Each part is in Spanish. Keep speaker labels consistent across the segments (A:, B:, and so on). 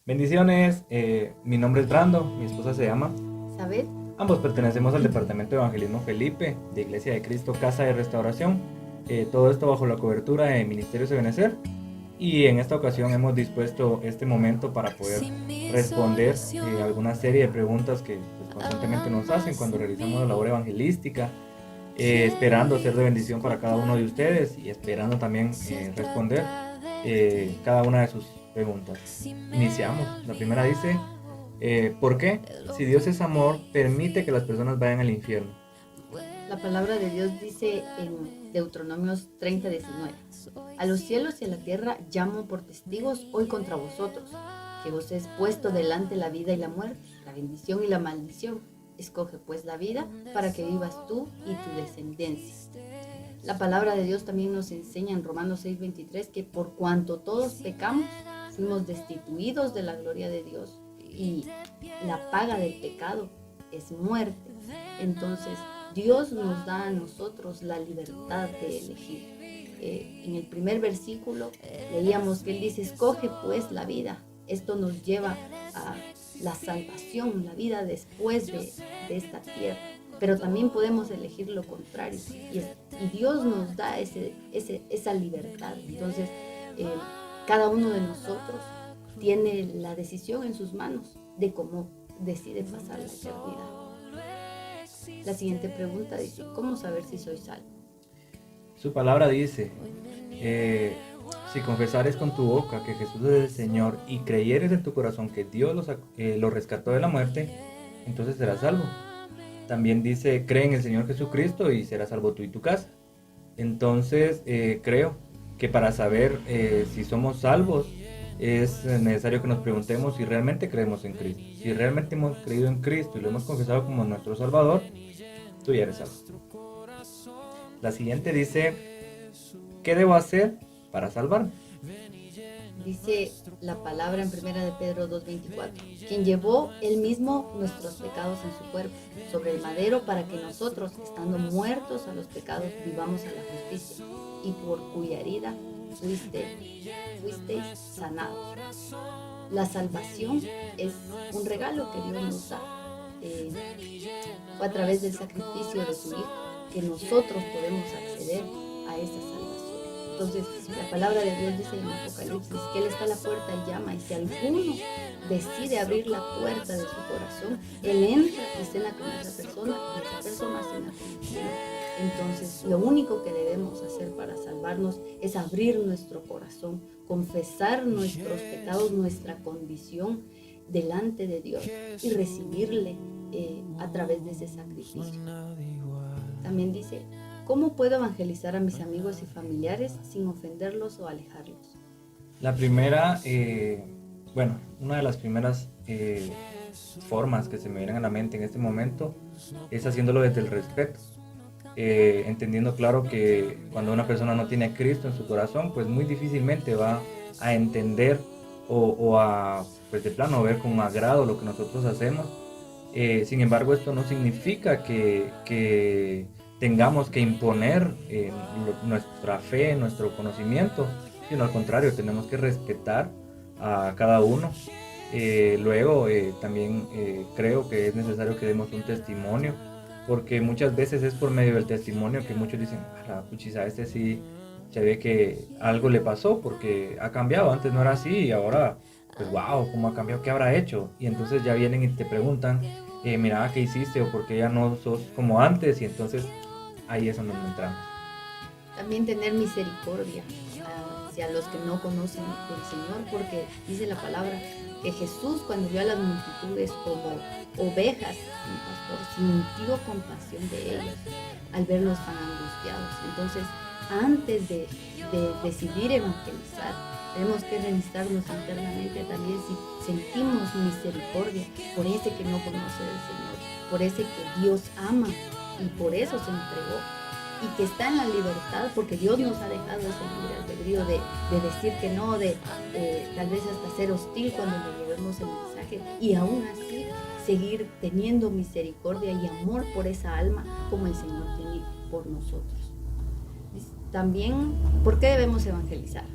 A: Bendiciones, mi nombre es Brando, mi esposa se llama.
B: ¿Sabes?
A: Ambos pertenecemos al Departamento de Evangelismo Felipe, de Iglesia de Cristo Casa de Restauración. Todo esto bajo la cobertura de Ministerios de Benecer. Y en esta ocasión hemos dispuesto este momento para poder responder alguna serie de preguntas que pues, constantemente nos hacen cuando realizamos la labor evangelística, esperando ser de bendición para cada uno de ustedes y esperando también responder cada una de sus preguntas. Iniciamos. La primera dice, ¿por qué, si Dios es amor, permite que las personas vayan al infierno?
B: La palabra de Dios dice en Deuteronomios 30:19: a los cielos y a la tierra llamo por testigos hoy contra vosotros, que os he puesto delante la vida y la muerte, la bendición y la maldición. Escoge pues la vida para que vivas tú y tu descendencia. La palabra de Dios también nos enseña en Romanos 6:23 que por cuanto todos pecamos, fuimos destituidos de la gloria de Dios y la paga del pecado es muerte. Entonces, Dios nos da a nosotros la libertad de elegir. En el primer versículo leíamos que Él dice, escoge pues la vida. Esto nos lleva a la salvación, la vida después de esta tierra. Pero también podemos elegir lo contrario. Y Dios nos da esa libertad. Entonces, cada uno de nosotros tiene la decisión en sus manos de cómo decide pasar la eternidad. La siguiente pregunta dice, ¿cómo saber si soy salvo?
A: Su palabra dice, si confesares con tu boca que Jesús es el Señor y creyeres en tu corazón que Dios lo rescató de la muerte, entonces serás salvo. También dice, cree en el Señor Jesucristo y serás salvo tú y tu casa. Entonces, creo que para saber si somos salvos, es necesario que nos preguntemos si realmente creemos en Cristo. Si realmente hemos creído en Cristo y lo hemos confesado como nuestro Salvador, tú ya eres salvo. La siguiente dice, ¿qué debo hacer para salvarme?
B: Dice la palabra en 1 de Pedro 2:24, quien llevó él mismo nuestros pecados en su cuerpo sobre el madero para que nosotros, estando muertos a los pecados, vivamos a la justicia, y por cuya herida fuisteis sanados. La salvación es un regalo que Dios nos da. Fue a través del sacrificio de su Hijo que nosotros podemos acceder a esa salvación. Entonces, la palabra de Dios dice en Apocalipsis que Él está a la puerta y llama, y si alguno decide abrir la puerta de su corazón, Él entra y cena con esa persona, y esa persona cena con Él. Entonces, lo único que debemos hacer para salvarnos es abrir nuestro corazón, confesar nuestros pecados, nuestra condición delante de Dios y recibirle a través de ese sacrificio. También dice, ¿cómo puedo evangelizar a mis amigos y familiares sin ofenderlos o alejarlos?
A: La primera, una de las primeras formas que se me vienen a la mente en este momento es haciéndolo desde el respeto. Entendiendo claro que cuando una persona no tiene a Cristo en su corazón, pues muy difícilmente va a entender o a, pues de plano, ver con agrado lo que nosotros hacemos. Sin embargo, esto no significa que tengamos que imponer nuestra fe, nuestro conocimiento, sino al contrario, tenemos que respetar a cada uno. Luego, también creo que es necesario que demos un testimonio, porque muchas veces es por medio del testimonio que muchos dicen, la puchiza, este sí se ve que algo le pasó porque ha cambiado, antes no era así y ahora, pues wow, ¿cómo ha cambiado? ¿Qué habrá hecho? Y entonces ya vienen y te preguntan, mira, ¿qué hiciste? O por qué ya no sos como antes, y entonces ahí es donde entramos.
B: También tener misericordia hacia los que no conocen del Señor, porque dice la palabra que Jesús, cuando vio a las multitudes como ovejas, mi pastor, sintió compasión de ellos al verlos tan angustiados. Entonces, antes de decidir evangelizar, tenemos que revisarnos internamente también si sentimos misericordia por ese que no conoce del Señor, por ese que Dios ama y por eso se entregó, y que está en la libertad, porque Dios nos ha dejado ese libre albedrío de decir que no, de tal vez hasta ser hostil cuando le llevemos el mensaje, y aún así seguir teniendo misericordia y amor por esa alma como el Señor tiene por nosotros. También, ¿por qué debemos evangelizar?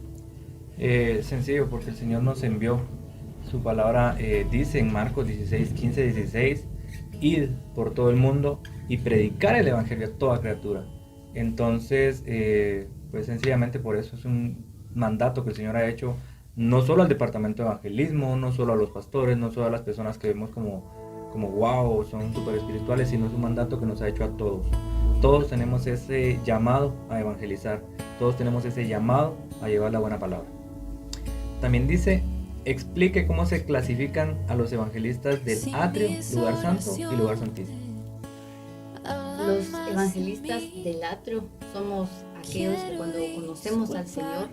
A: Sencillo, porque el Señor nos envió Su palabra dice en Marcos 16, 15, 16, id por todo el mundo y predicar el evangelio a toda criatura. Entonces, pues sencillamente por eso es un mandato que el Señor ha hecho no solo al departamento de evangelismo, no solo a los pastores, no solo a las personas que vemos como wow, son súper espirituales, sino es un mandato que nos ha hecho a todos. Todos tenemos ese llamado a evangelizar, todos tenemos ese llamado a llevar la buena palabra. También dice, explique cómo se clasifican a los evangelistas del atrio, lugar santo y lugar santísimo.
B: Los evangelistas del atrio somos aquellos que cuando conocemos al Señor,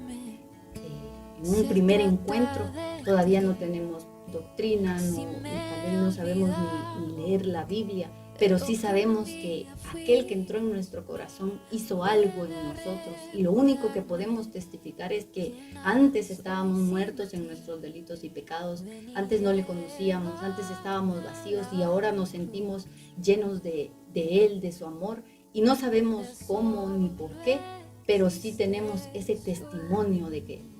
B: en un primer encuentro, todavía no tenemos doctrina, tal vez no sabemos ni leer la Biblia, pero sí sabemos que aquel que entró en nuestro corazón hizo algo en nosotros, y lo único que podemos testificar es que antes estábamos muertos en nuestros delitos y pecados, antes no le conocíamos, antes estábamos vacíos y ahora nos sentimos llenos de Él, de su amor, y no sabemos cómo ni por qué, pero sí tenemos ese testimonio de que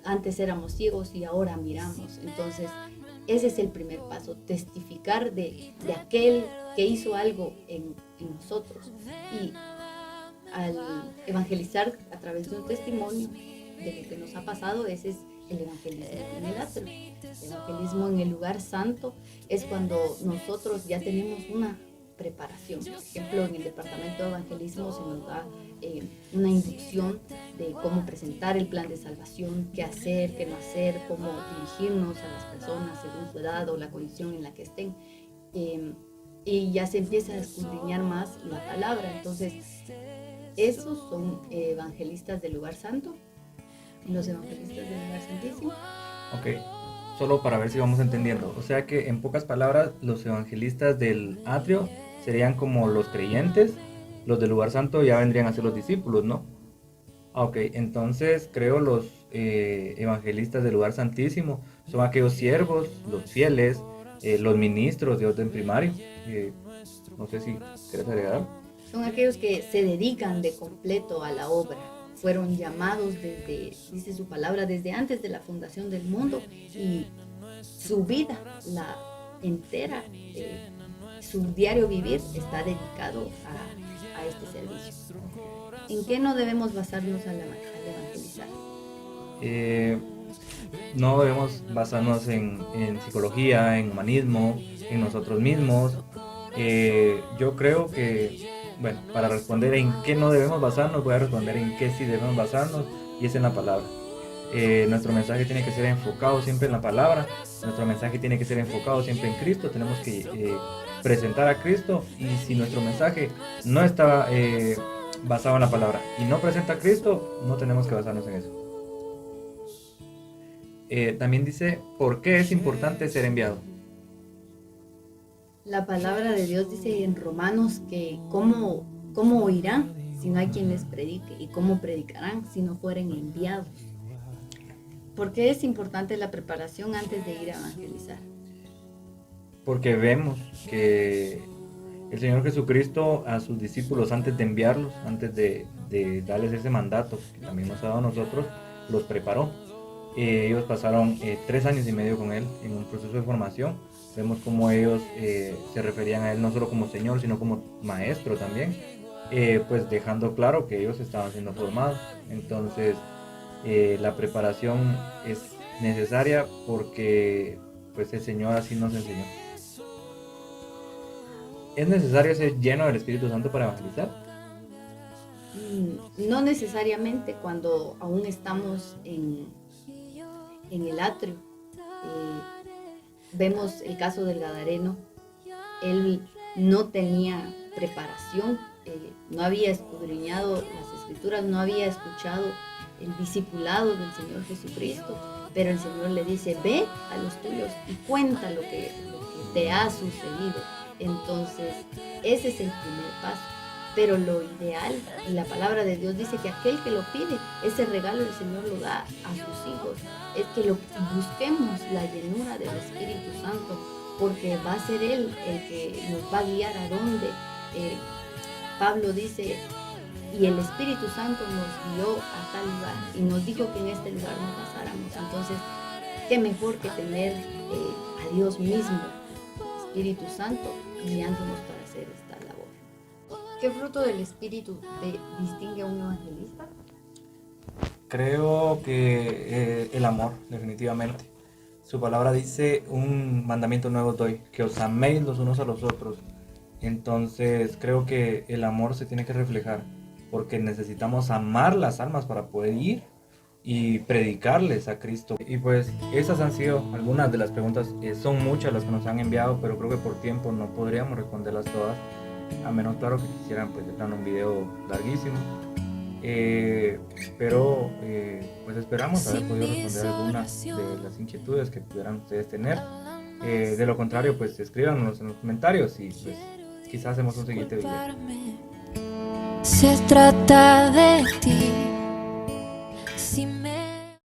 B: antes éramos ciegos y ahora miramos. Entonces, ese es el primer paso, testificar de aquel que hizo algo en nosotros. Y al evangelizar a través de un testimonio de lo que nos ha pasado, ese es el evangelismo en el atrio. El evangelismo en el lugar santo es cuando nosotros ya tenemos una preparación. Por ejemplo, en el departamento de evangelismo se nos da una inducción de cómo presentar el plan de salvación, qué hacer, qué no hacer, cómo dirigirnos a las personas según su edad o la condición en la que estén. Y ya se empieza a escudriñar más la palabra. Entonces, esos son evangelistas del lugar santo y los evangelistas del lugar santísimo.
A: Ok, solo para ver si vamos entendiendo. O sea que en pocas palabras, los evangelistas del atrio serían como los creyentes, los del lugar santo ya vendrían a ser los discípulos, ¿no? Ok, entonces creo los evangelistas del lugar santísimo son aquellos siervos, los fieles, los ministros de orden primario. No sé si quieres agregar.
B: Son aquellos que se dedican de completo a la obra. Fueron llamados desde, dice su palabra, desde antes de la fundación del mundo, y su vida, la entera, su diario vivir está dedicado a este servicio. ¿En qué no debemos basarnos al evangelizar?
A: No debemos basarnos en psicología, en humanismo, en nosotros mismos. Yo creo que, bueno, para responder en qué no debemos basarnos, voy a responder en qué sí debemos basarnos, y es en la palabra. Nuestro mensaje tiene que ser enfocado siempre en la palabra, nuestro mensaje tiene que ser enfocado siempre en Cristo, tenemos que presentar a Cristo, y si nuestro mensaje no está basado en la palabra y no presenta a Cristo, no tenemos que basarnos en eso. También dice, ¿por qué es importante ser enviado?
B: La palabra de Dios dice en Romanos que cómo oirán si no hay quien les predique, y cómo predicarán si no fueren enviados. ¿Por qué es importante la preparación antes de ir a evangelizar?
A: Porque vemos que el Señor Jesucristo a sus discípulos, antes de enviarlos, antes de darles ese mandato que también nos ha dado a nosotros, los preparó. Ellos pasaron 3 años y medio con Él en un proceso de formación. Vemos cómo ellos se referían a Él no solo como Señor, sino como Maestro también, pues dejando claro que ellos estaban siendo formados. Entonces, la preparación es necesaria porque pues el Señor así nos enseñó. ¿Es necesario ser lleno del Espíritu Santo para evangelizar?
B: No necesariamente cuando aún estamos en el atrio. Vemos el caso del Gadareno. Él no tenía preparación, no había escudriñado las escrituras, no había escuchado el discipulado del Señor Jesucristo, pero el Señor le dice, ve a los tuyos y cuenta lo que te ha sucedido. Entonces, ese es el primer paso. Pero lo ideal, y la palabra de Dios dice que aquel que lo pide, ese regalo el Señor lo da a sus hijos. Es que busquemos la llenura del Espíritu Santo, porque va a ser Él el que nos va a guiar a dónde. Pablo dice, y el Espíritu Santo nos guió a tal lugar y nos dijo que en este lugar nos pasáramos. Entonces, qué mejor que tener a Dios mismo, Espíritu Santo, guiándonos para hacer esta labor. ¿Qué fruto del Espíritu te distingue a un evangelista?
A: Creo que el amor, definitivamente. Su palabra dice, un mandamiento nuevo os doy, que os améis los unos a los otros. Entonces creo que el amor se tiene que reflejar, porque necesitamos amar las almas para poder ir y predicarles a Cristo. Y pues esas han sido algunas de las preguntas, son muchas las que nos han enviado, pero creo que por tiempo no podríamos responderlas todas, a menos claro que quisieran pues de plano un video larguísimo. Pero pues esperamos haber podido responder algunas de las inquietudes que pudieran ustedes tener. De lo contrario, pues escríbanos en los comentarios y pues quizás hacemos un siguiente video.
C: Se trata de ti. Si me